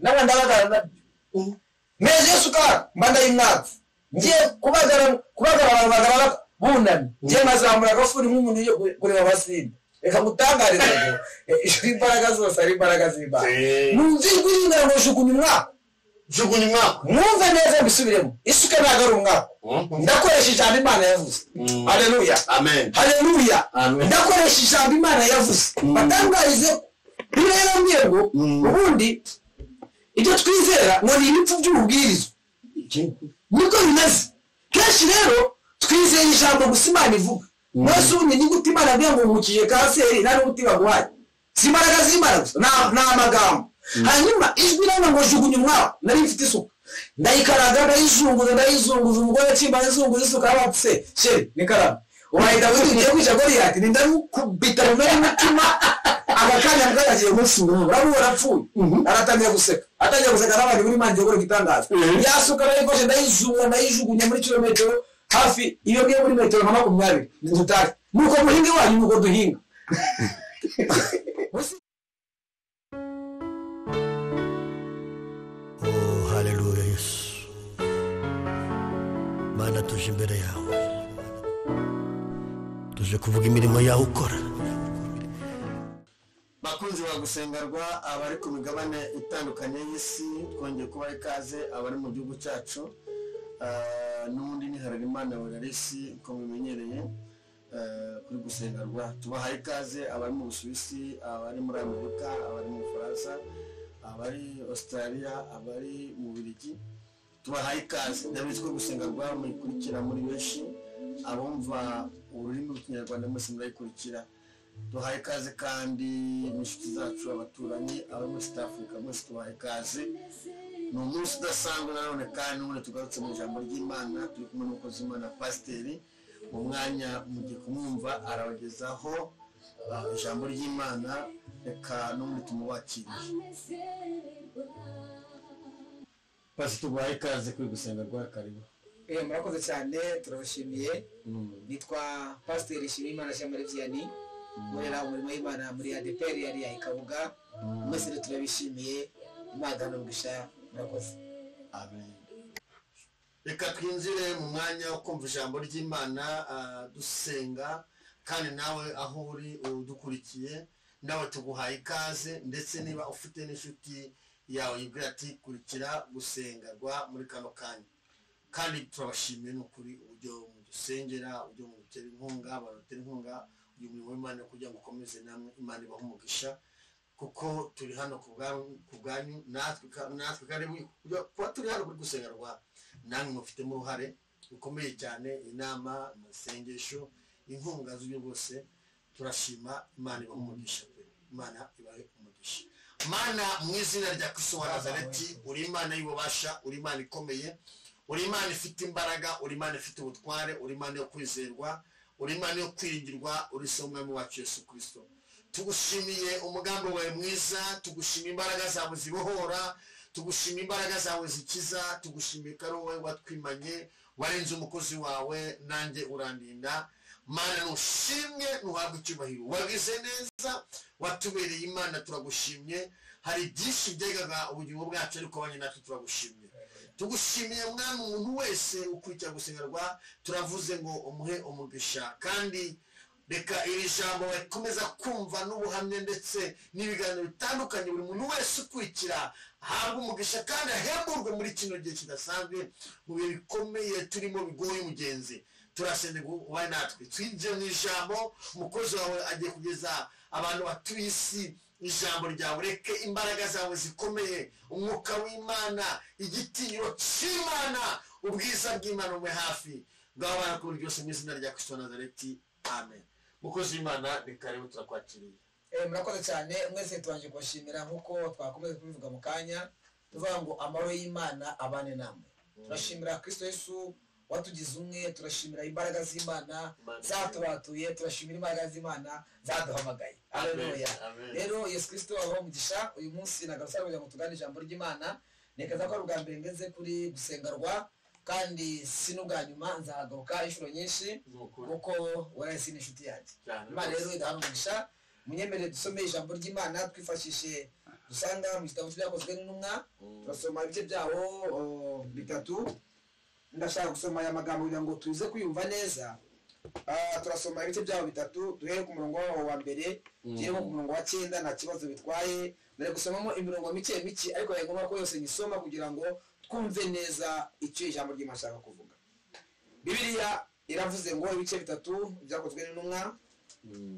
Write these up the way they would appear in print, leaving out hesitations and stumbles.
n'abandi abagara meze yesuka mbanda y'imwaka ngiye kubagara abantu bagara bunamye ngiye mazamura agafuri nk'umuntu yo kureba abasinde reka gutangariza ngo imbaraga zose ari imbaraga z'Imana numvigwa ingana ngo jugunya umwaka mwumve neza mbisubiremo isuka ntabwo ari umwaka ndakoresha ijambo Imana yavuze haleluya amen haleluya ndakoresha ijambo Imana yavuze batangarize rero mwego ubundi ibyo twizera ngo ni ibipfu by'ububwirizo niko bimeze kenshi rero twizeye ijambo gusa Imana ivuga mwese ubundi ni gute Imana avuga ngo umukije kanseri nari umuti baguhaye si imbaraga z'Imana gusa ni amagambo hanyuma ijwi rero ngo jugunya umwaka nari mfite isuka ndayikaraga ndayizunguza umugore kimba izunguza isuka abapse sheri nikaraga wahita wigiye kwica Goliath ndamukubita mu mutima agakanya mwagiye musuru urabura apfuye aratangiye guseka n'abandi muri manje gukora gitangaza yasuka nayikoje ndayijugunya muri kilometero hafi iyo ngiye muri metero 20 ndutari nuko muhinge wanyu nuko duhinga haleluya Yesu Mana tuje imbere yawe tuje kuvuga imirimo yawe ukora bakunzi bagusengerwa abari ku migabane itandukanye y'isi twongeye kuba ikaze abari mu gihugu cyacu n'undi ni Harerimana Wararisi ko mumenyereye kuri gusengerwa tubahaye ikaze abari mu Busuwisi abari muri Amerika abari mu Faransa abari Australia abari mu Bubiligi tubahaye ikaze ndabizwe gusengerwa mukurikira muri benshi abumva ururimi rw'Ikinyarwanda mwese murayikurikira tubahaye ikaze kandi n'inshuti zacu abaturanyi abo muri South Africa mwese tubahaye ikaze ni umunsi udasanzwe nanone kandi n'ubundi tugarutse mu ijambo ry'Imana turi kumwe n'umukozi w'Imana Pasiteri mu mwanya mugiye kumwumva arabagezaho ijambo ry'Imana reka n'ubundi tumubakiriye Pasiteri tubahaye ikaze kuri gusengerwa karibu murakoze cyane turabashimiye nitwa Pasiteri Shimimana Shamari Vianney murera umurimo w'Imana muri ADPR yari Ikabuga mwese turabishimiye Imana n'umugisha murakoze amen reka twinjire mu mwanya wo kumva ijambo ry'Imana dusenga kandi nawe aho uri udukurikiye nawe tuguhaye ikaze ndetse niba ufite n'inshuti yawe yibwira ati kurikira gusengerwa muri kano kanya kandi turabashimiye n'ukuri uburyo mudusengera uburyo mudutera inkunga barotera inkunga uyu murimo w'Imana kugira ngo ukomeze namwe Imana ibahe umugisha kuko turi hano ku bwanyu natwe kandi kuba turi hano kuri gusengerwa namwe mufitemo uruhare rukomeye cyane inama amasengesho inkunga z'uburyo bwose turashima Imana ibahe umugisha Imana ibahe umugisha Mana mu izina rya Kristo wa Nazareti uri Imana y'ububasha uri Imana ikomeye uri Imana ifite imbaraga uri Imana ifite ubutware uri Imana yo kwizerwa uri Imana yo kwiringirwa uri se umwami wacu Yesu Kristo tugushimiye umugambi wawe mwiza tugushimiye imbaraga zawe zibohora tugushimiye imbaraga zawe zikiza tugushimiye ko ari wowe watwimanye warenze umukozi wawe nanjye urandinda Mana nushimwe nuhabwe icyubahiro wagize neza watubereye Imana turagushimye hari byinshi byegaga ubugingo bwacu ariko abanye natwe turagushimye tugushimiye mwami umuntu wese ukurikira gusengerwa turavuze ngo umuhe umugisha kandi reka iri jambo bakomeza kumva n'ubuhamya ndetse n'ibiganiro bitandukanye buri muntu wese ukurikira ahabwe umugisha kandi ahemburwe muri kino gihe kidasanzwe mu bihe bikomeye turimo bigoye umugenzi turasende ubaye natwe twinjiye mu ijambo umukozi wawe agiye kugeza abantu batuye isi ijambo ryawe reke imbaraga zawe zikomeye umwuka w'Imana igitinyiro cy'Imana ubwiza bw'Imana umwe hafi ngaho barakuru byose mu izina rya Kristo Nazareti amen mukozi w'Imana reka rero turakwakiriye murakoze cyane mwese tubanje kubashimira nkuko twakomeze kubivuga mu kanya tuvuga ngo amaro y'Imana abane namwe turashimira Kristo Yesu watugize umwe turashimira imbaraga z'Imana zatubatuye turashimira imbaraga z'Imana zaduhamagaye haleluya rero Yesu Kristo aho mugisha uyu munsi nagarutse kugira ngo tugane ijambo ry'Imana nekaza ko ubwa mbere ngeze kuri gusengerwa kandi sinubwa nyuma nzagaruka inshuro nyinshi kuko warasi n'inshuti yanjye Imana rero idahana umugisha munyemerere dusome ijambo ry'Imana twifashishe dusanga mu gitabo cy'Ibyakozwe n'Intumwa. Turasoma ibice byaho 3. Ndashaka gusoma aya magambo kugira ngo tuze kwiyumva neza. Turasoma ibice byaho 3 duhere ku murongo wa mbere tugere ku murongo wa 9 nta kibazo bitwaye. Ndare gusomamo imirongo mike ariko yagomba ko yose nyisoma kugira ngo twumve neza icyo ijambo ry'Imana shaka kuvuga. Bibiliya iravuze ngo ibice 3 Byakozwe n'Intumwa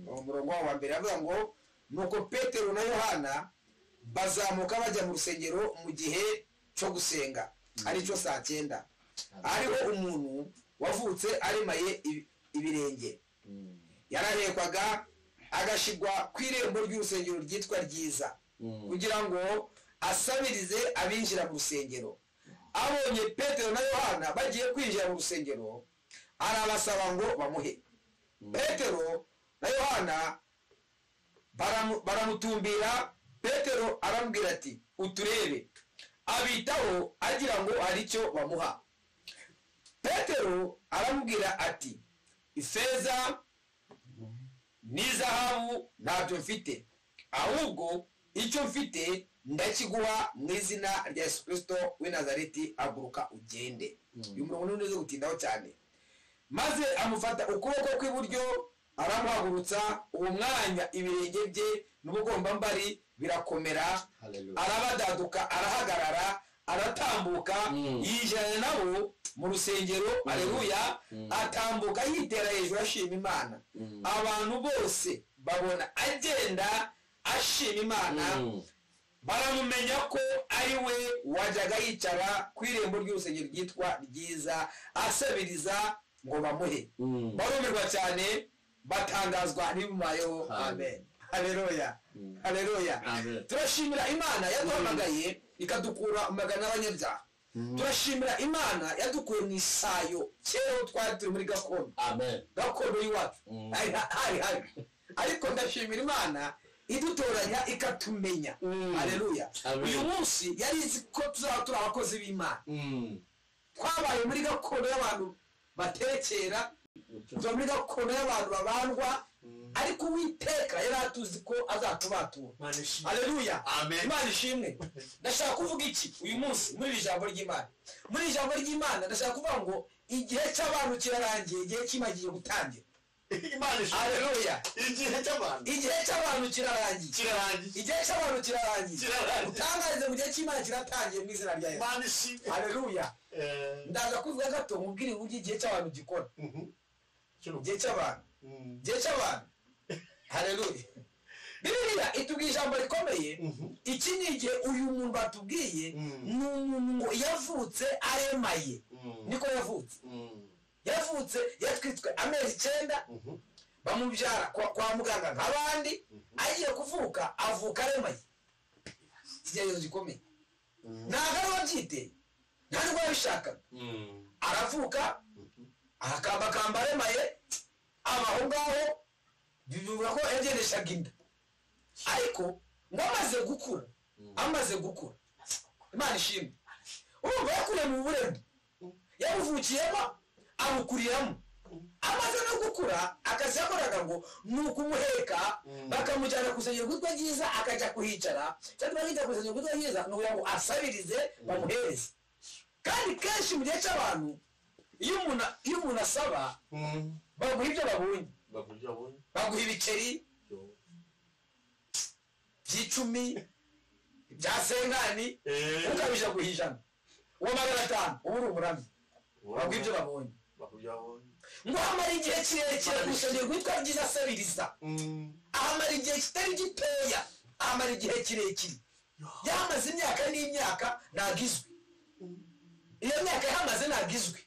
umurongo wa mbere avuga ngo nuko Petero na Yohana bazamuka bajya mu rusengero mu gihe cyo gusenga ari cyo saa 9. Hariho umuntu wavutse aremaye ibirenge, yarahekwaga agashigwa ku irembo ry'urusengero ryitwa Ryiza kugira ngo asabirize abinjira mu rusengero. Abonye Petero na Yohana bagiye kwinjira mu rusengero arabasaba ngo bamuhe. Petero na Yohana baramutumbira. Petero aramubwira ati uturebe, abitaho agira ngo hari icyo bamuha. Petero aramubwira ati ifeza n'izahabu ntabyo mfite, ahubwo icyo mfite ndakiguha mu izina rya Yesu Kristo w'i Nazareti, aguruka ugende. Uyu murongo ntuze gutindaho cyane. Maze amufata ukuboko kw'iburyo aramuhagurutsa. Uwo mwanya ibirenge bye n'ubugombambari birakomera. Arabadaduka, arahagarara, aratambuka, yinjirana nabo mu rusengero. Aleluya. Atambuka yitera hejuru ashima Imana. Abantu bose babona agenda ashima Imana, baramumenya ko ari we wajyaga yicara ku irembo ry'urusengero ryitwa Ryiza asabiriza ngo bamuhe. Barumirwa cyane, batangazwa n'ibimubayeho. Amen. Haleluya. Haleluya. Turashimira Imana yaduhamagaye ikadukura mu magana y'abanyabyaha. Turashimira Imana yadukuye mu isayo kera twari turi muri gakondo. Amen. Gakondo y'iwacu. Hari. Ariko ndashimira Imana idutoranya ikatumenya. Haleluya. Uyu munsi yari izi ko tuzaba turi abakozi b'Imana. Twabaye muri gakondo y'abantu batekera, tuba muri gakondo y'abantu babandwa, ariko Uwiteka yari atuzi ko azatubatura. Haleluya. Imana ishimwe. Ndashaka kuvuga iki uyu munsi muri ijambo ry'Imana? Muri ijambo ry'Imana ndashaka kuvuga ngo igihe cy'abantu kirarangiye, igihe kimagiye gutangira. Imana ishimwe. Haleluya. Igihe cy'abantu kirarangiye. Igihe cy'abantu kirarangiye. Utangarize mu gihe cy'Imana kiratangiye mu izina rya Yesu. Imana ishimwe. Haleluya. Ndaza kuvuga gato mubwire uburyo igihe cy'abantu gikora. Igihe cy'abantu. Igihe cy'abantu. Haleluya. Bibiliya itubwiye ijambo rikomeye. Iki ni igihe uyu muntu batubwiye ni umuntu ngo yavutse aremaye. Niko yavutse. Yavutse yatwitswe amezi 9, bamubyara kwa muganga nk'abandi. Agiye kuvuka avuka aremaye. Ikigezo gikomeye. Ntabwo ari wabyiteye, ntabwo yabishakaga. Aravuka akambakamba aremaye, abaho ngaho bivuga ko yagereshaga inda. Ariko ngo amaze gukura Imana ishimwe. Urumva yakuriye mu burembe, yabuvukiyemo abukuriramo. Amaze no gukura akazi yakoraga ngo ni ukumuheka bakamujyana ku rusengero rwitwa Ryiza akajya kuhicara. Cyangwa bakijya ku rusengero rwitwa Ryiza ni ukugira ngo asabirize bamuhereze. Kandi kenshi mu gihe cy'abantu iyo umuntu asaba baguha ibyo babonye. Baguha ibiceri by'icumi bya senkani ukabija guhijana uwo 500 ubu uri umuramyi. Baguha ibyo babonye. Ngo amara igihe kirekire ku rusengero rwitwa Ryiza asabiriza. Amara igihe kitari gitoya, amara igihe kirekire. Yamaze imyaka n'imyaka nagizwe. Iyo myaka yamaze nagizwe.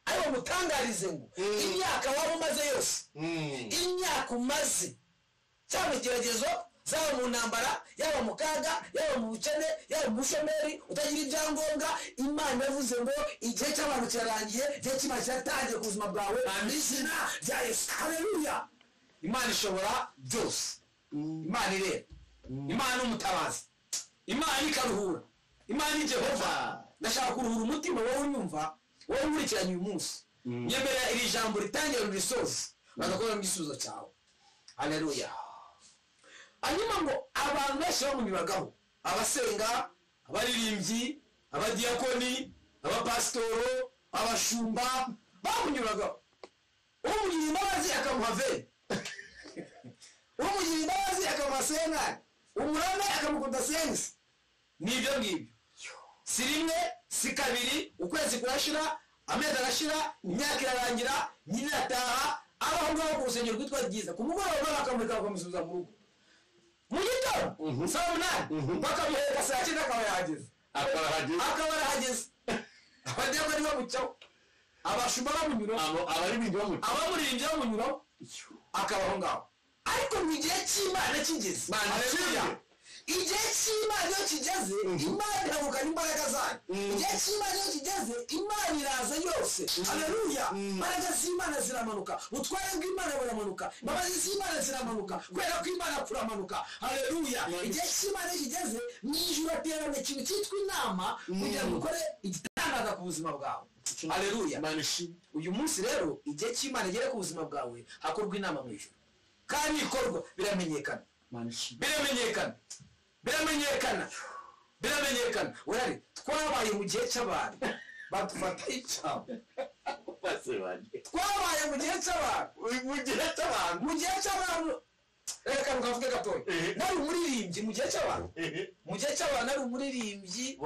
Ariko mutangarize ngo imyaka waba umaze yose, imyaka umaze cyangwa igeragezo, zaba mu ntambara, yaba mu kaga, yaba mu bukene, yaba mu bushomeri, utagira ibyangombwa, Imana yavuze ngo igihe cy'abantu kirarangiye, igihe cy'Imana kiratangiye ku buzima bwawe mu izina rya Yesu. Haleluya. Imana ishobora byose. Imana irera. Imana n'umutabazi. Imana ikaruhura. Imana ni Jehova. Ndashaka kuruhura umutima wowe unyumva, wowe nkurikiranye uyu munsi. Nyemerera iri jambo ritangira mu risozi, bagakora mu gisubizo cyawe. Haleluya. Hanyuma ngo abantu benshi bamunyuragaho abasenga, abaririmbyi, abadiyakoni, abapasitoro, abashumba bamunyuraga. Umugira imbabazi akamuha veni, umugira imbabazi akamuha senkani, umurame akamukunda sensi. Nibyo ngibyo. Si rimwe, si kabiri, ukwezi kurashira, amezi arashira, imyaka irarangira, nyina irataha, abaho ngaho ku rusengero rwitwa Ryiza. Ku mugoroba bakamurika bakamusubiza mu rugo. Mu gitondo saa munani bakamuheka saa cyenda akaba yahageze. Akaba yarahageze. Abadiyakoni bamucaho, abashumba bamunyuraho, abamuririmbyi bamunyuraho, akabaho ngaho. Ariko mu gihe cy'Imana kigeze, haleluya, igihe cy'Imana iyo kigeze, Imana iravugana imbaraga zayo. Igihe cy'Imana iyo kigeze, Imana iraza yose, haleluya. Imbaraga z'Imana ziramanuka, ubutware bw'Imana buramanuka, imbabazi z'Imana ziramanuka, kubera ko Imana kuramanuka, haleluya. Igihe cy'Imana iyo kigeze, mu ijuru haterana ikintu cyitwa inama kugira ngo ukore igitangaza ku buzima bwawe, haleluya. Uyu munsi rero igihe cy'Imana igere ku buzima bwawe, hakorwa inama mu ijuru, kandi ikorwa biramenyekana, biramenyekana. Urari twabaye mu gihe cy'abantu badufata icyaha, twabaye mu gihe cy'abantu reka nkavuge gatoya. Nari umuririmbyi mu gihe cy'abantu, nari umuririmbyi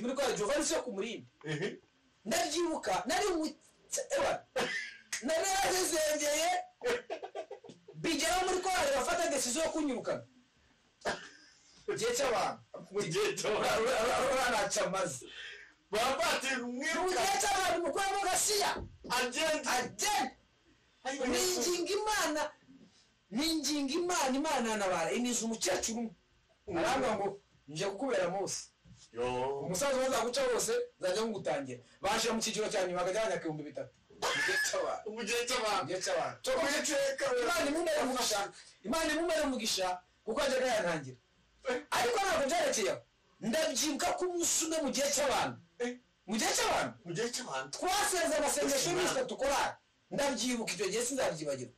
muri kwa Jehova ari cyo kumurimba. Ndabyibuka nari mu nari yazengeye bigera muri kwa bafata decision yo kunyirukana. Mu gihe cy'abantu uranacyamaze babati mwiruka, mu gihe cy'abantu mukora mu gasiya agenda ninginga Imana nabara iniza umukecuru aranga ngo nje kukubera Mose. Umusaza waza guca bose zajya ngutangira bashira mu kigiro cyane bagajyana 300. Mu gihe cy'abantu Imana imumere mugisha kuko ajyaga yantangira. Ariko ntabwo byarekeye, ndabyibuka ko umunsi umwe mu gihe cy'abantu twaseze amasengesho y'imisi tukora. Ndabyibuka icyo gihe sinzabyibagirwa,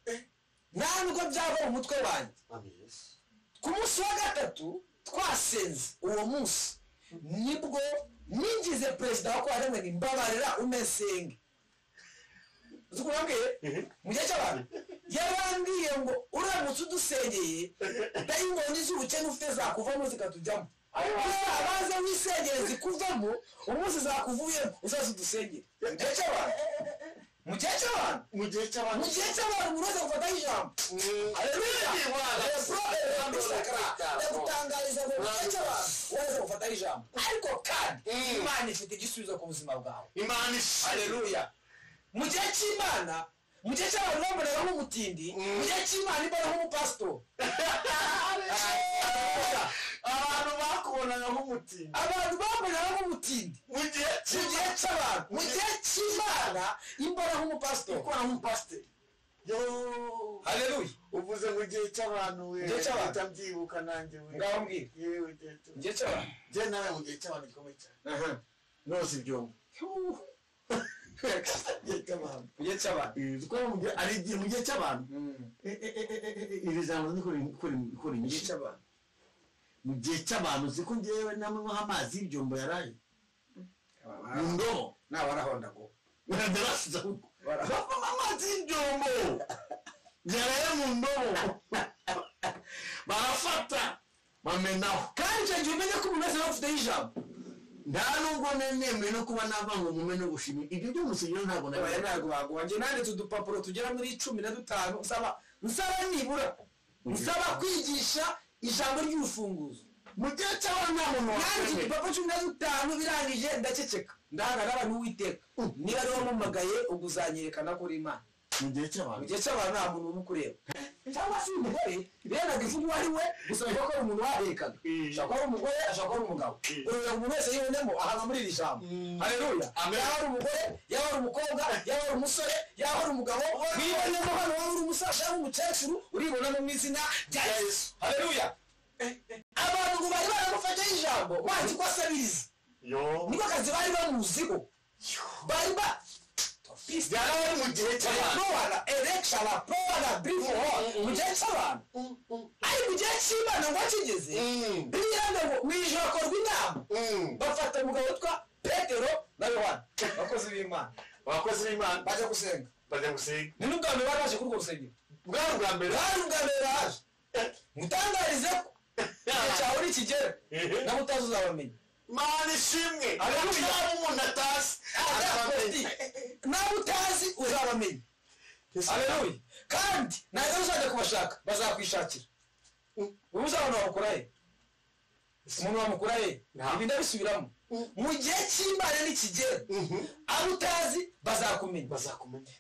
nta nubwo byaba mu mutwe wanjye. Ku munsi wa gatatu twasenze, uwo munsi nibwo ningize perezida wa kwari mwe mbabarira umesenge. Zukurambye mu gihe cy'abantu yarambwiye ngo uramutse udusengeye dayingoni z'ubukene ufite zakuvamo zikatujyamo, abaza wisengere zikuvamo umunsi zakuvuyemo uzaza udusengere. Mu gihe cy'abantu muraza gufata ijambo, haleluya. Ndagutangariza ngo mu gihe cy'abantu uraza gufata ijambo, ariko kandi Imana ifite igisubizo ku buzima bwawe, haleluya. Mu gihe cy'Imana, mu gihe cy'abantu bambonera nk'umutindi, mu gihe cy'Imana imbona nk'umupasitoro. Abantu bakubonana nk'umutindi, mu gihe cy'abantu, mu gihe cy'Imana imbona nk'umupasitoro, haleluya. uvuze mu gihe cy'abantu we utabyibuka nanjye we ngaho mbwira yewe mu gihe cy'abantu, je nawe mu gihe cy'abantu gikomeye cyane nose byombo mu gihe cy'abantu ari igihe mu gihe cy'abantu iri jambo ni kuri mu gihe cy'abantu, mu gihe cy'abantu ziko ngewe namwe nk'amazi y'ibyombo yaraye mu ndobo nabarahonda ngo barasiza amazi y'ibyombo yaraye mu ndobo barafata bamenaho. Kandi icyo gihe umenye ko umuntu wese afite ijambo, nta nubwo nemeye no kuba nava ngo mume no gushimira ibyo byo musigiro ntabwo wanjye nanditse udupapuro tugera muri 15 nsaba nibura nsaba kwigisha ijambo ry'urufunguzo. Mu gihe cy'abantu nta muntu nanditse udupapuro 15 birangije ndaceceka ndahagara abantu Uwiteka niba ari wamumagaye uguzanyerekana kuri Imana. Mu gihe cy'abantu nta muntu umukureba cyangwa se umugore birenaga ivuga uwo ari we gusa ko ari umuntu warekana, ashaka ari umugore ashaka ari umugabo, umuntu wese yibonemo ahanga muri iri jambo, haleluya. Yaba ari umugore, yaba ari umukobwa, yaba ari umusore, yaba ari umugabo, wibonemo hano waba uri umusaza cyangwa umukecuru uribonamo mu izina rya Yesu, haleluya. Abantu ngo bari baramufata ijambo bazi ko asabiriza, niko kazi bari bamuziho, bari piste byarabaye mu gihe cy'abantu Noana erection la proa brief mu gihe cy'abantu ari mu gihe cy'Imana ngo kigeze Bibiliya ngo mwijoro akorwa inama bafata umugabo witwa Petero na Yohana bakozi b'Imana bajya gusenga ni n'ubwa mbere bari baje kuri urwo rusengero bwari ubwa mbere baje mutangarize ko igihe cyawe nikigera nawe utazi uzabamenya Mana ishimwe Haleluya. nawe umuntu atazi nawe utazi uzabamenya Haleluya. Kandi ntabwo uzajya kubashaka bazakwishakira ubu uzabona wamukura he umuntu wamukura he ibi ndabisubiramo mu gihe cy'Imana nikigera abo utazi bazakumenya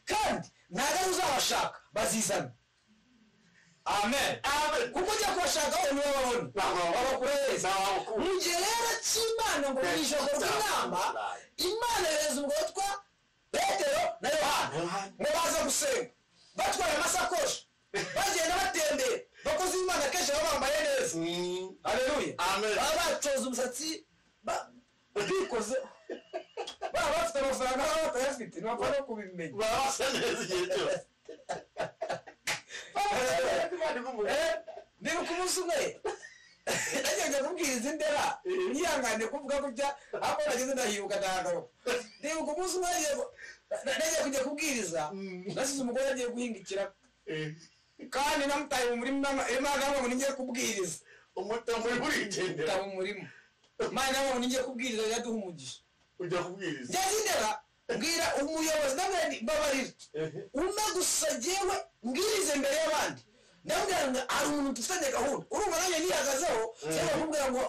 kandi ntabwo uzabashaka bazizana amen kuko ujya kubashaka wowe niwe babona babakura heza mu gihe rero cy'Imana ngo mu ijoro ry'inama Imana yereza umugabo witwa Petero na Yohana ngo baza gusenga batwaye amasakoshi bagenda batembera bakoze Imana kenshi baba bambaye neza haleluya baba bacoza umusatsi bikoze baba bafite amafaranga baba batayafite ntibapfa no kubimenya baba basa neza igihe cyose niba ku munsi umwe nagiye kubwiriza indera ntihangane kuvuga gutya ariko nageze ndahibuka ndahagaruka niba ku munsi umwe nagiye kujya kubwiriza nasize umugore yagiye guhinga ikiraka kandi namutaye mu murima Imana ngo ningiye kubwiriza umutamburi urigendera mu murima Imana ngo ningiye kubwiriza yaduha umugisha ujya kubwiriza ngeze indera mbwira umuyobozi namwe babarira umwe gusa jewe mbwirize imbere y'abandi ndabwira ngo ari umuntu dufitanye gahunda urumva nanjye nihagazeho cyangwa kumbwira ngo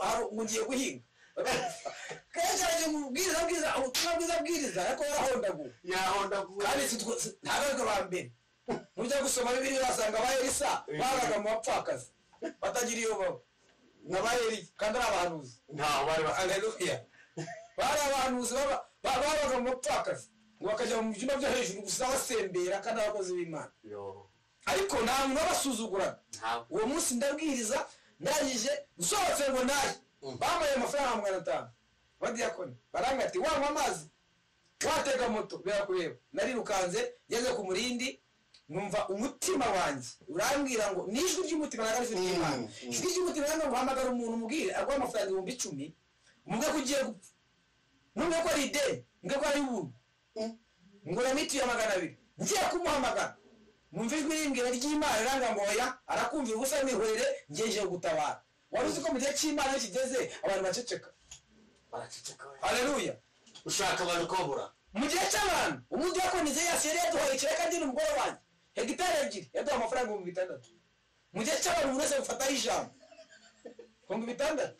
ngiye guhinga kenshi aje kubwiriza ubutumwa bwiza bwiriza ariko yahondaguye kandi ntabwo ba mbere mujya gusoma Bibiliya urasanga ba Elisa babaga mu bapfakazi batagira iyo baba n'aba Eliya kandi ari abahanuzi ntaho bari haleluya bari abahanuzi babaga mu bapfakazi ngo bakajya mu byumba byo hejuru gusa basembera kandi abakozi b'Imana ariko nta muntu wabasuzuguraga uwo munsi ndabwiriza ndangije nsohotse ngo naye bamaye amafaranga 500 badiyakoni barangati wanywa amazi watega moto birakureba narirukanze ngeze ku murindi numva umutima wanjye urambwira ngo nijwi ry'umutima nagarije n'Imana ijwi ry'umutima ngo guhamagara umuntu mubwire agwa amafaranga 10,000 umubwe kugiye gupfa numwe ko ari ideni ngo ko ari ubuntu ngo namiti ya 200 ngiye kumuhamagara numva ijwi rimbwira ry'Imana ranga ngo oya arakumvira ubusa n'ihwere ngeje gutabara wari uzi ko mu gihe cy'Imana kigeze abantu baceceka haleluya ushaka abantu kobura mu gihe cy'abantu umuntu yakonize yari yaduhaye ikireka ndi n'umugore wanjye hegitari 2 yaduha amafaranga 600 mu gihe cy'abantu umuntu wese gufata ijambo 600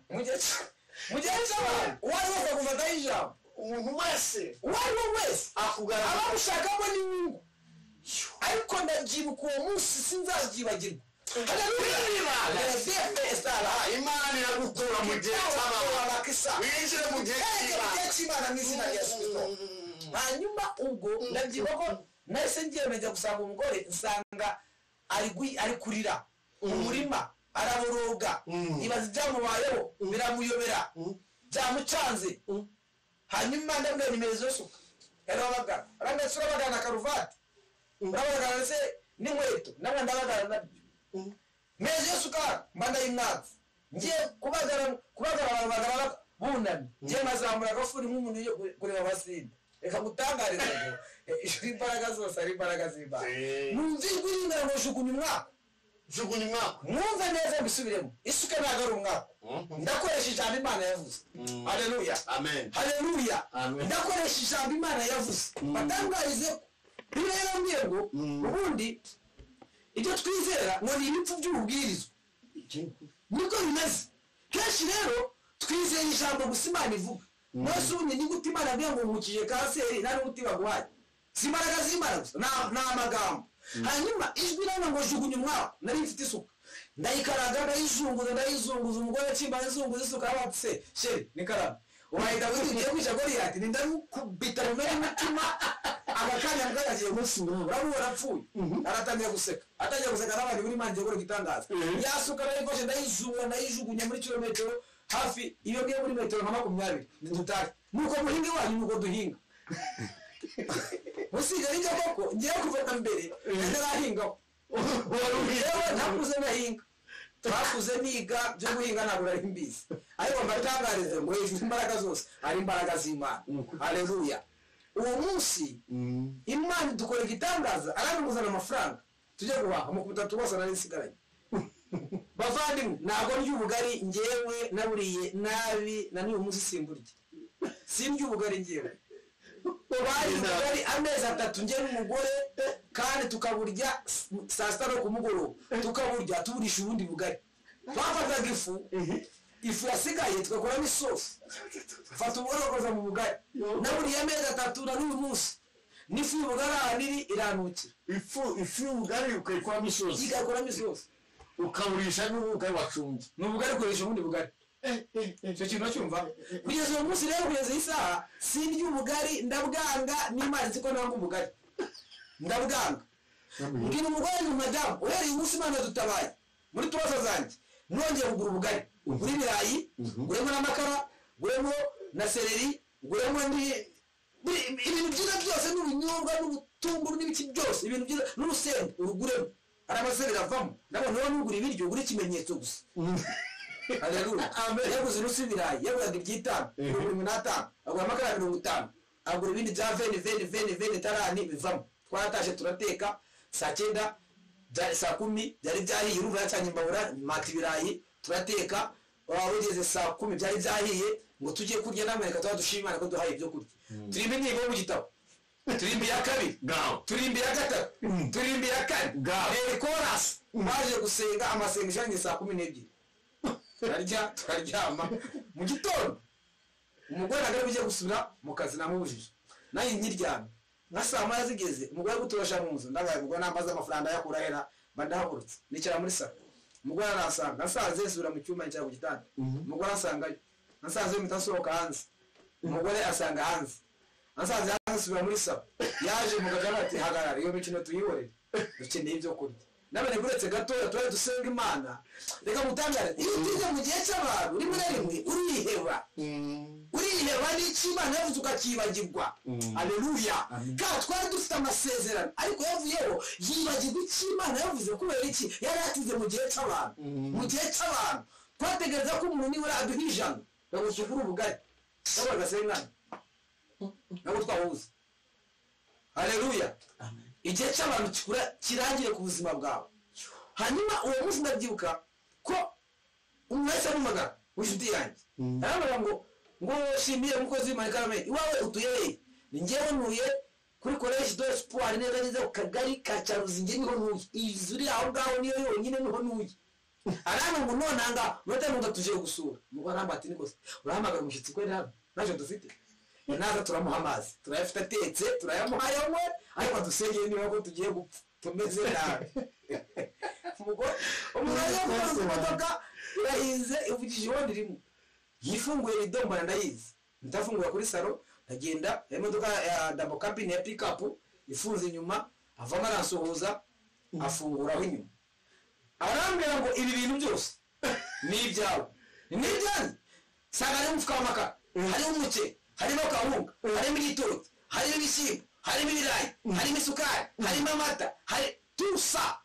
mu gihe cy'abantu wari wese gufata ijambo umuntu wese akugaragara abamushakamo n'inyungu ariko ndabyibuka uwo munsi sinzazibagirwa Imana iragukura mu gihe cy'abantu winjire mu gihe cy'Imana mu izina rya Yesu hanyuma ubwo ndabyibuka ko nahise ngiye gusanga umugore nsanga ari kurira mu murima araboroga ibaza ibyamubayeho biramuyobera byamucanze hanyuma ndabwira nimero z'isuka yarabagara arandetse urabagana na karuvati urabagana se n'inkweto namwe ndabagana nabyo meze y'isuka mbanda y'imwatsi ngiye kubagara abantu bunamye ngiye mazamura agafuri nk'umuntu yo kureba abasinda reka gutangariza ngo imbaraga zose ari imbaraga z'Imana numva ijwi rimbwira ngo jugunya umwaka mwumve neza mbisubiremo isuka ntabwo ari umwaka ndakoresha ijambo Imana yavuze haleluya haleluya ndakoresha ijambo Imana yavuze batangarize ko Bibiliya yarambwiye ngo ubundi ibyo twizera ngo ni ibipfu by'ububwirizwa niko bimeze kenshi rero twizera ijambo gusa Imana ivuga mwese ubundi ni gute Imana avuga ngo nkukije kanseri nta n'umuti baguhaye si imbaraga z'Imana gusa ni amagambo hanyuma ijwi rero ngo jugunya umwaka nari mfite isuka ndayikaraga ndayizunguza umugore cyimba izunguza isuka abatse sheri nikaraga wahita ugiye kwica Goliyati ndamukubita mu mutima agakanya bwagagiye munsi urabura apfuye aratangira guseka n'abandi muri manje gukora gitangaza yasuka narikoje ndayijugunya muri kilometero hafi iyo ngiye muri metero nka 20 ndutari nuko muhinga wanyu nuko duhinga musiga n'ijya koko ngiye kuva mbere ntarahingaho yewe ntakuze nahinga twakuze niga byo guhinga ntabwo nari mbizi ariko mbatangarize ngo hejuru imbaraga zose ari imbaraga z'Imana. Haleluya. Uwo munsi Imana dukora igitangaza aranumuzana amafaranga tujye guhaha mu kubutatu bose nari nsigaranye bavandimwe ntabwo ry'ubugari ngewe naburiye nabi na n'uyu munsi simburye sindya ubugari ngewe bari ubugari amezi 3 ngewe n'umugore kandi tukaburya saa sita no ku mugoroba tukaburya tuburisha ubundi bugari twafataga ifu yasigaye tugakoramo isosi fata ubugari ukoza mu bugari naburiye amezi 3 na n'uyu munsi n'ifu y'ubugari ahanini iranukira ifu y'ubugari ukayikoramo isosi igakoramo isosi ukaburisha n'ubugari wacumbye n'ubugari ukoresha ubundi bugari icyo kintu cyumva kugeza uwo munsi rero kugeza isaha sindya ubugari ndabwanga n'Imana nzi ko nanga ubugari ndabwanga mbwira umugore ni madamu uhereye umunsi Imana dutabaye muri tubazo zanjye nongeye kugura ubugari ugura ibirayi uguremo n'amakara uguremo na seleri uguremo ibintu byiza byose n'ubunyobwa n'ubutunguru n'ibiki byose ibintu byiza n'urusenda uruguremo ari amasebe biravamo ndabona wowe nugura ibiryo ugura ikimenyetso gusa. Haleluya. Yaguze nusu ibirayi yaguraga iby'itanu 15 agura amakara 50 agura ibindi bya veni tarani bivamo twaratashe turateka saa 9 byari saa 10 byari byahiye urumva yacanye imbabura mata ibirayi turateka wageze saa 10 byari byahiye ngo tujye kurya namwe reka dushimana ko duhaye ibyo kurya turimbe nigo mu gitabo turimbi ya kabiri turimbi ya gatatu turimbi ya kane chorus baje gusenga amasengesho yanjye saa 12 turaryama mu gitondo umugore nagari bujye gusubira mu kazi namubujije nayo nkiryamye nka saa 9 zigeze umugore gutorosha mu nzu ndagaye ubwo namaze amafaranga yakura hera bandahagurutse nicara muri sala umugore arasanga nasanze nsubira mu cyuma cya gitanda umugore asanga nasanze mitasohoka hanze umugore asanga hanze nasanze asubira muri sala yaje mugagana ati hagarara iyo mikino tuyihorere dukeneye ibyo kurya nabene buretse gatoya twari dusenga Imana reka mutangare iyo tuje mu gihe cy'abantu rimwe na rimwe uriheba n'iki Imana yavuze ukakibagirwa. Haleluya. Kandi twari dufite amasezerano ariko yavuyeho yibagirwa iki Imana yavuze kubera iki yari atize mu gihe cy'abantu mu gihe cy'abantu twategereza ko umuntu niwe aduha ijana bagushyura ubugari nabo bagasengana nabo twahuza. Haleluya. Igihe cy'abantu kirangire ku buzima bwawe. Hanyuma uwo munsi ndabyibuka ko umwese n'umugara w'inshuti yanjye aravuga ngo shimiye umukozi w'Imana Karame iwawe utuye ni ngewe ntuye kuri college de espoir neza neza ku kagari ka Cyaruzinge niho ntuye izuri aho ngaho niyo yonyine niho ntuye arana ngo nonanga mutanu tuje gusura mugo arambati niko urahamagara umushyitsi ko rero naje dufite naza turamuha amazi turayafite atetse turayamuhaye mwe ariko dusengeye niba ko tugiye gupfa tumeze nabi umwanya wo kumodoka irahinze ivugije wondi rimwe yifunguye idomba ndayizi ndafungura kuri salo ndagenda imodoka ya double cabin ya pick up ifunze inyuma avama arasohoza afunguraho inyuma arambwira ngo ibi bintu byose ni ibyawe ni ibyanyu sanga ari mufuka w'amakara harimo umuceri harimo kawunga harimo igitoki harimo ibishyimbo harimo ibirayi harimo isukari harimo amata hari tusa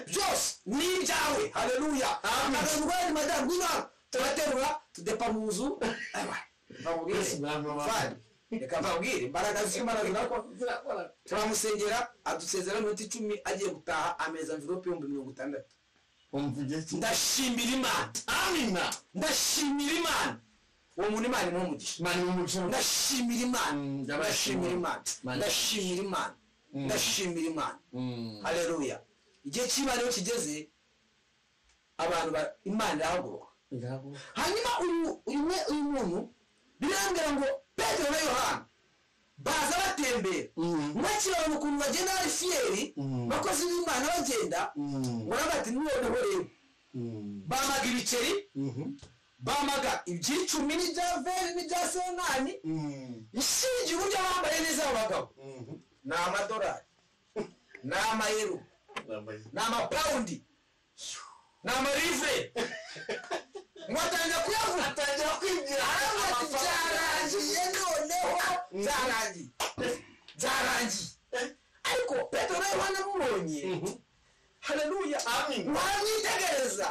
byose ni ibyawe. Haleluya. Amen. Madamu ngwino turaterura tudepa mu nzu bamubwire fani reka mbabwire imbaraga z'Imana zirakora turamusengera adusezera minota 10 agiye gutaha ameza envelope 60. Ndashimira Imana. Amina. Ndashimira Imana. Uwo muntu Imana ni umugisha. Ndashimira Imana. Ndashimira Imana. Ndashimira Imana. Ndashimira Imana. Haleluya. Igihe cy'Imana yo kigeze abantu Imana yahaguruka. Hanyuma uyu muntu birambira ngo Petero na Yohana baza batembera mwakira ukuntu bagenda ari fieri bakoze n'Imana bagenda murabati noneho rero bamaga ibiceri bamaga ibyicumi n'ijaveri n'ijasonani ishingiye uburyo bambaye neza abagabo ni amadolari ni amayero ni amapawundi ni amarivre mwatangira kuyavuga atangira kwibwira byarangiye noneho byarangiye byarangiye ariko Petero nawe wanamubonye haleluya mwamwitegereza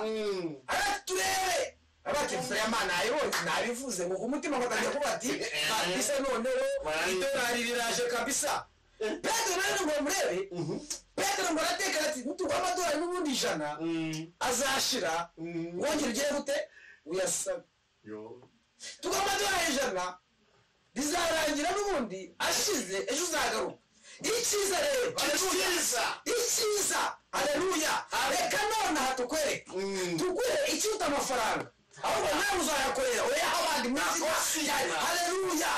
araturebe abakenfura y'Imana ayibonye nabivuze ngo umutima batangiye kuba ati kabisa noneho idolari riraje kabisa Petero nawe ngo murebe Petero ngo aratekera ati nutugwa amadolari n'ubundi 100 azashira wongera ugiye gute uyasaba tugwa amadolari 100 bizarangira n'ubundi ashize ejo uzagaruka icyiza rero icyiza haleluya reka none hatukwereke tugure icyuta amafaranga ahubwo nawe uzayakorera oya abandi mwizina haleluya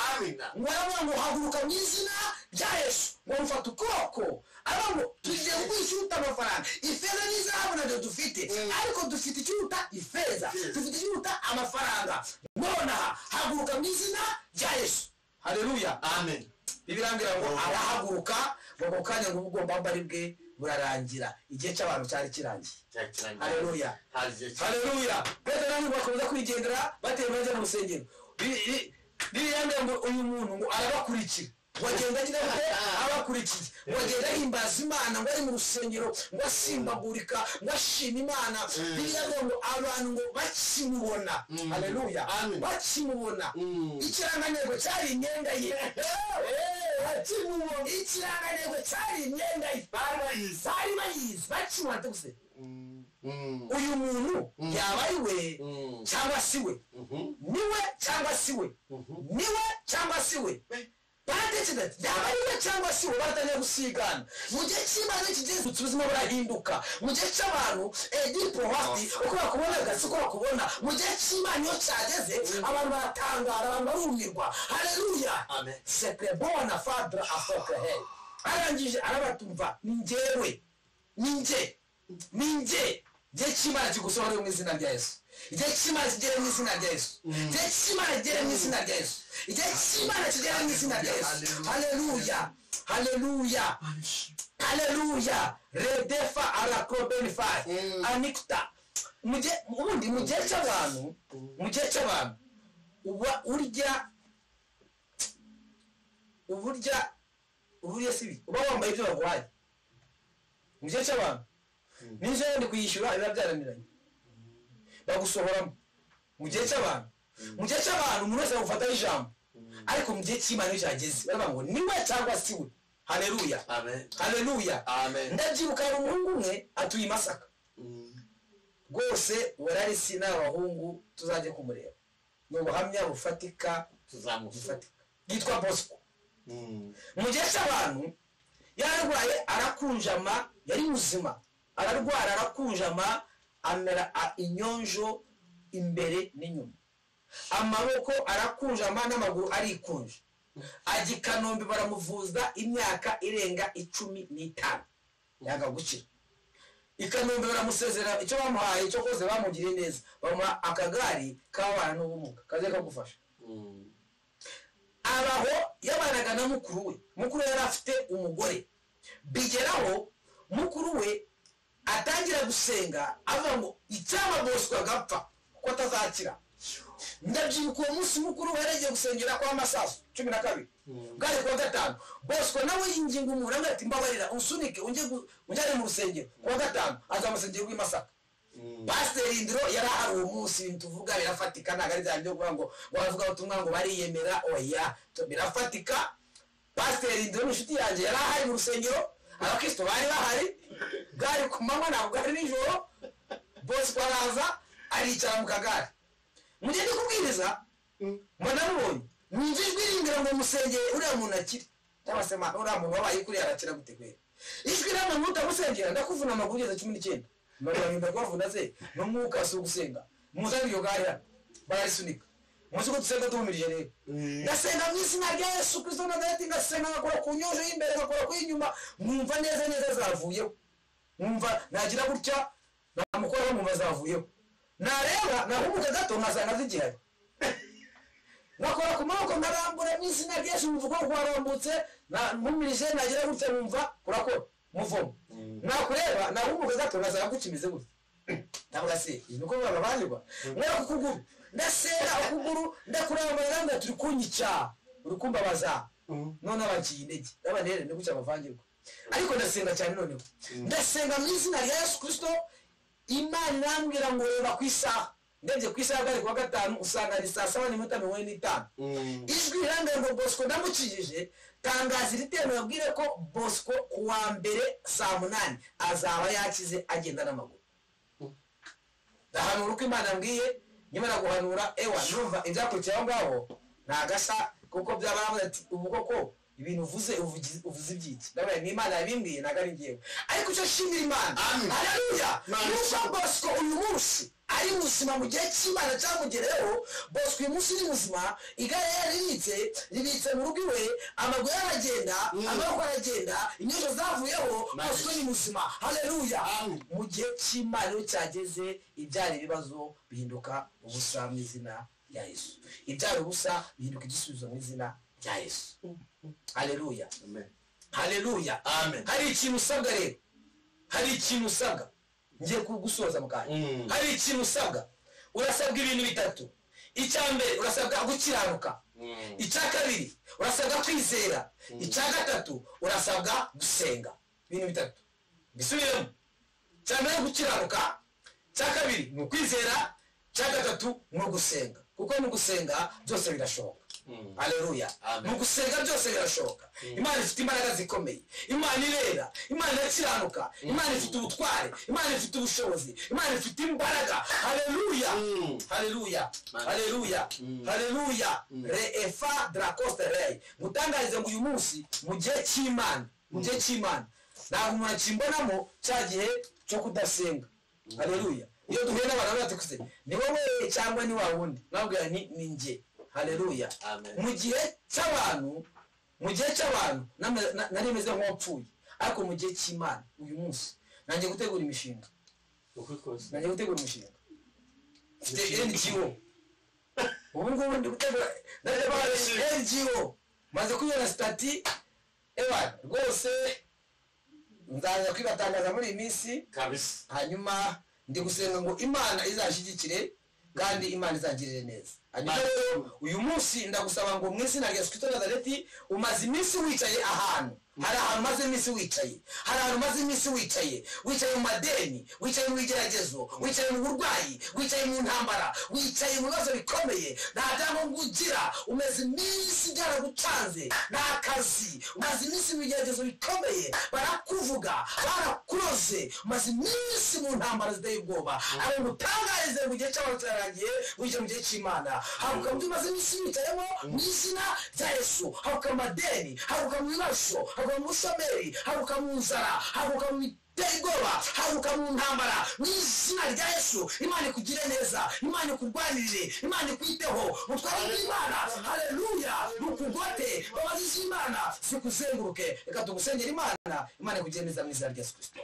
ngo haguruka mu izina rya Yesu ngo mfata ukuboko ariko tugiye kwishyuta amafaranga ifeza n'izahabu nabyo dufite ariko dufite icyuta ifeza dufite icyuta amafaranga none haguruka mu izina rya Yesu haleluya amen bibirangira ngo arahaguruka ngo kanya ngo ugomba mbari bwe burarangira igihe cy'abantu cyari kirangiye haleluya haleluya Petero nani bakomeza kwigendera bateye baje mu rusengero bibirangira ngo uyu muntu ngo arabakurikira wagenda agira abakurikiye wagenda himbaza Imana ngo ari mu rusengero ngo asimbagurika ngo ashima Imana bibirangira ngo abantu ngo bakimubona haleluya bakimubona ikirangantego cyari imyenda ye ikirangantego cyari imyenda ye bari bayizi bakimubona tuguse uyu muntu yaba ari we cyangwa si we niwe cyangwa si we niwe cyangwa si we baratetse yaba ari we cyangwa si we baratanya gusigana mu gihe cy'Imana kigeze ubuzima burahinduka mu gihe cy'abantu diplomati uko bakubona gasi uko bakubona mu gihe cy'Imana iyo cyageze abantu baratangara abantu barumirwa haleluya amen c'est très bon à fadra à votre head arangije arabatumva ninjye igihe cy'Imana kigusohora mu izina rya Yesu igihe cy'Imana kigere mu izina rya Yesu igihe cy'Imana kigere mu izina rya Yesu igihe cy'Imana kigere mu izina rya Yesu haleluya haleluya haleluya redefa arakobenfa anikta mu gihe cy'abantu uba urya sibi uba wambaye ibyo bagwaye mu gihe cy'abantu nizo ndi kuyishyura biba byaraniranye bagusohoramo mu gihe cy'abantu umuntu wese agufata ijambo ariko mu gihe cy'Imana iyo cyageze baravuga ngo niwe cyangwa si we haleluya haleluya ndabyibuka hari umuhungu umwe atuye i Masaka rwose wararisi n'abahungu tuzajya kumureba ni ubuhamya bufatika tuzamufatika yitwa Bosco mu gihe cy'abantu yararwaye arakunjama yari muzima ararwara arakunjama amera inyonjo imbere n'inyuma amaboko arakunjama n'amaguru arikunje ajya i Kanombe baramuvuza imyaka irenga 15 yanga gukira i Kanombe baramusezera icyo bamuhaye cyo koze bamugiriye neza bamuha akagari k'abana n'ubumuga kaze kagufasha abaho yabanaga na mukuru we yari afite umugore bigeraho mukuru we atangira gusenga avuga ngo icyaba Bosco agapfa ko atazakira ndabyibuka uwo munsi mukuru waragiye gusengera kwa Masasu 12 bwari kwa gatanu Bosco nawe yinginga umuntu ati mbabarira unsunike unjye mu rusengero kwa gatanu azamusengera kuri Masaka Pastor Indro yari ari uwo munsi tuvuga birafatika nagari zanjye kuvuga ngo bavuga ubutumwa ngo bariyemera oya birafatika Pastor Indro inshuti yanjye yari ari mu rusengero abakristo bari bahari bwari ku manywa ntabwo bwari nijoro Bosco araza aricara mu kagari mugende kubwiriza mbona mubonye ninjijwe iringira ngo musengere uriya muntu akiri cyabasema uriya muntu wabaye kuri arakira gutegura ijwi namwe mutamusengera ndakuvuna amaguru yeza 19 Mbagenda kwavuna se no mwuka so gusenga muzari yo gaya barisunika muzuko tusenga tumirije rero ndasenga mwizina rya Yesu Kristo Nazareti ngasenga ngakora kunyoje imbere ngakora kwinyuma mwumva neza zavuyeho mwumva nagira gutya namukora mu bazavuyeho nareba nahumuka gato nkasanga zigihari nakora ku maboko ngarambura mwizina rya Yesu mvuga ko warambutse mumirije nagira gutya mwumva kurakora muvomo nakureba nahumuka gato nkasanga gukimize gutya ndavuga se nuko bababanirwa mwera kukuguru ndasera ukuguru ndakurambara nda turi kunyica urukumbabaza none abaciye intege n'abanere ni gutya abavangirwa ariko ndasenga cyane noneho ndasenga mu izina rya Yesu Kristo Imana irambwira ngo reba ku isaha ndebye ku isaha bari kuwa gatanu usanga ni saa 7:45 ijwi rirangaye ngo Bosco ndamukijije tangaza iriteno yabwire ko Bosco kuwa mbere saa 8 azaba yakize agenda n'amaguru ndahanura uko Imana yambwiye nyamara guhanura ewa numva ibyakurikiye aho ngaho ntagasa kuko byabaravuze ati ubu koko ibintu uvuze ibyiki ndabaye ni Imana yabimbwiye nagari ngiyewe ariko cyo shimira Imana haleluya nuko Bosco uyu munsi ari muzima mu gihe cy'Imana cyamugereho Bosco uyu munsi ni muzima igare ribitse mu rugo iwe amaguru aragenda amaboko aragenda inyosho zavuyeho Bosco ni muzima haleluya mu gihe cy'Imana cyageze ibyari ibibazo bihinduka ubusa mu izina rya Yesu ibyari ubusa bihinduka igisubizo mu izina rya Yesu haleluya amen haleluya amen hari ikintu usabwa rero hari ikintu usabwa ngiye kugusoza mu kanya hari ikintu usabwa urasabwa ibintu bitatu icyambere urasabwa gukiranuka icyakabiri urasabwa kwizera icyagatatu urasabwa gusenga ibintu bitatu bisubiremo cyambere gukiranuka cyakabiri ni ukwizera cyagatatu ni ugusenga kuko mu gusenga byose birashoboka haleluya mu gusenga byose birashoboka Imana ifite imbaraga zikomeye Imana irera Imana yakiranuka Imana ifite ubutware Imana ifite ubushobozi Imana ifite imbaraga haleluya haleluya haleluya haleluya refa dracoste rey mutangarize ngo uyu munsi mu gihe cy'Imana ntabwo umuntu akimbonamo cya gihe cyo kudasenga haleluya iyo duhuye n'abantu batikuze ni wowe cyangwa ni wa wundi nabwira ni nge haleluya mu gihe cy'abantu nari meze nk'uwapfuye ariko mu gihe cy'Imana uyu munsi nanjye gutegura imishinga mfite NGO ubu ngubu ndi gutegura NGO maze kubona stati ewa rwose nzaza kwibatangaza muri iyi minsi kabisa hanyuma ndi gusenga ngo Imana izashyigikire kandi Imana izagirire neza hanyuma rero uyu munsi ndagusaba ngo mu izina rya Yesu Kristo Nazareti umaze iminsi wicaye ahantu hari ahantu maze iminsi wicaye hari ahantu maze iminsi wicaye mu madeni wicaye mu bigeragezo wicaye mu burwayi wicaye mu ntambara wicaye mu bibazo bikomeye nta byangombwa ugira umeze iminsi byaragucanze nta kazi umaze iminsi mu bigeragezo bikomeye barakuvuga barakuroze umaze iminsi mu ntambara ziteye ubwoba abo ngutangarize mu gihe cy'abantu cyarangiye wicaye mu gihe cy'Imana haruka mu umaze iminsi wicayemo mu izina rya Yesu haruka mu madeni haruka mu bibazo haruka mu bushomeri haruka mu nzara haruka mu ubwoba haruka mu ntambara mu izina rya Yesu Imana ikugire neza Imana ikurwanirire Imana ikwiteho mutware w'Imana haleluya nukugote babazi z'Imana zikuzenguruke reka tugusengera Imana ikugire neza mu izina rya Yesu Kristo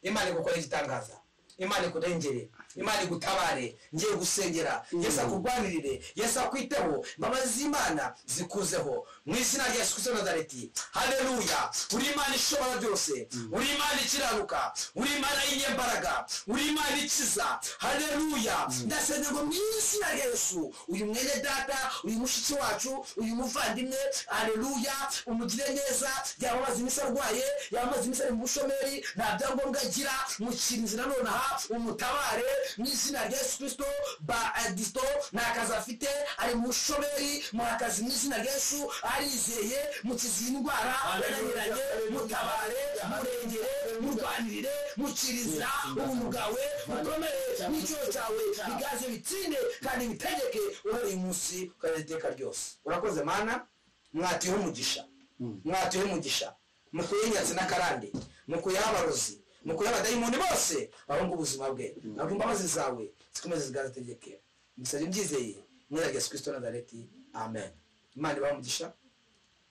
Imana igukore igitangaza Imana ikurengere Imana igutabare ngiye gusengera Yesu akurwanirire Yesu akwiteho imbabazi z'Imana zikuzeho mu izina rya Yesu Kristo Nazareti haleluya uri Imana ishobora byose uri Imana ikiranuka uri Imana y'inyembaraga uri Imana ikiza haleluya ndasenga ngo mu izina rya Yesu uyu mwene data uyu mushiki wacu uyu muvandimwe haleluya umugire neza yababaza iminsi arwaye yababaza iminsi ari mu bushomeri nta byangombwa agira mukirinzi nanone aha umutabare mu izina rya Yesu Kristo ba Adisto nta kazi afite ari mu bushomeri mu akazi mu izina rya Yesu arizeye mukizi indwara yananiranye mutabare murengere murwanirire mukirizira ubuntu bwawe bukomeye n'icyo cyawe bigaze bitsinde kandi bitegeke uhereye umunsi ukareza iteka ryose urakoze Mana mwatiyeho umugisha mukuye inyatsi n'akarande mukuyeho abarozi mukuyeho abadayimoni bose bahunga ubuzima bwe ntabwo imbabazi zawe zikomeze zigategeke musabye mbyizeye mu izina rya Yesu Kristo Nazareti amen Imana ibahe umugisha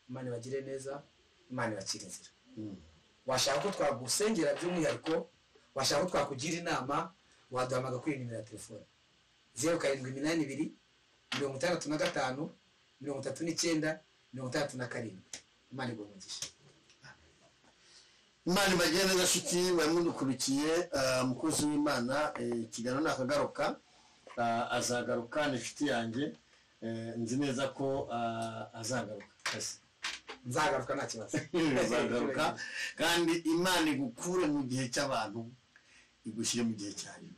Imana ibagire neza Imana ibakire inzira washaka ko twagusengera by'umwihariko washaka ko twakugira inama waduhamagara kuri nimero ya telefone 0782 65 39 67 Imana iguhe umugisha Imana ibagire neza nshuti bamudukurikiye umukozi w'Imana ikiganiro nakagaruka azagaruka n'inshuti yanjye nzi neza ko azagaruka nzagaruka nta kibazo uzagaruka kandi imana igukure mu gihe cy'abantu igushyire mu gihe cyayo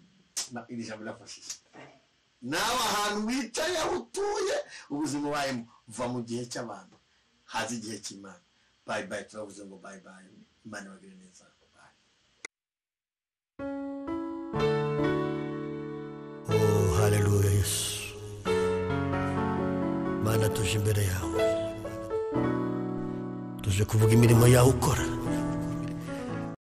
iri jambo rirafashije nawe ahantu wicaye aho utuye ubuzima ubayemo va mu gihe cy'abantu haza igihe cy'imana bye bye turavuze ngo bye bye imana ibagire neza Oh, haleluya Yesu. Mana tuje imbere yawe. Tuje kuvuga imirimo yawe ukora.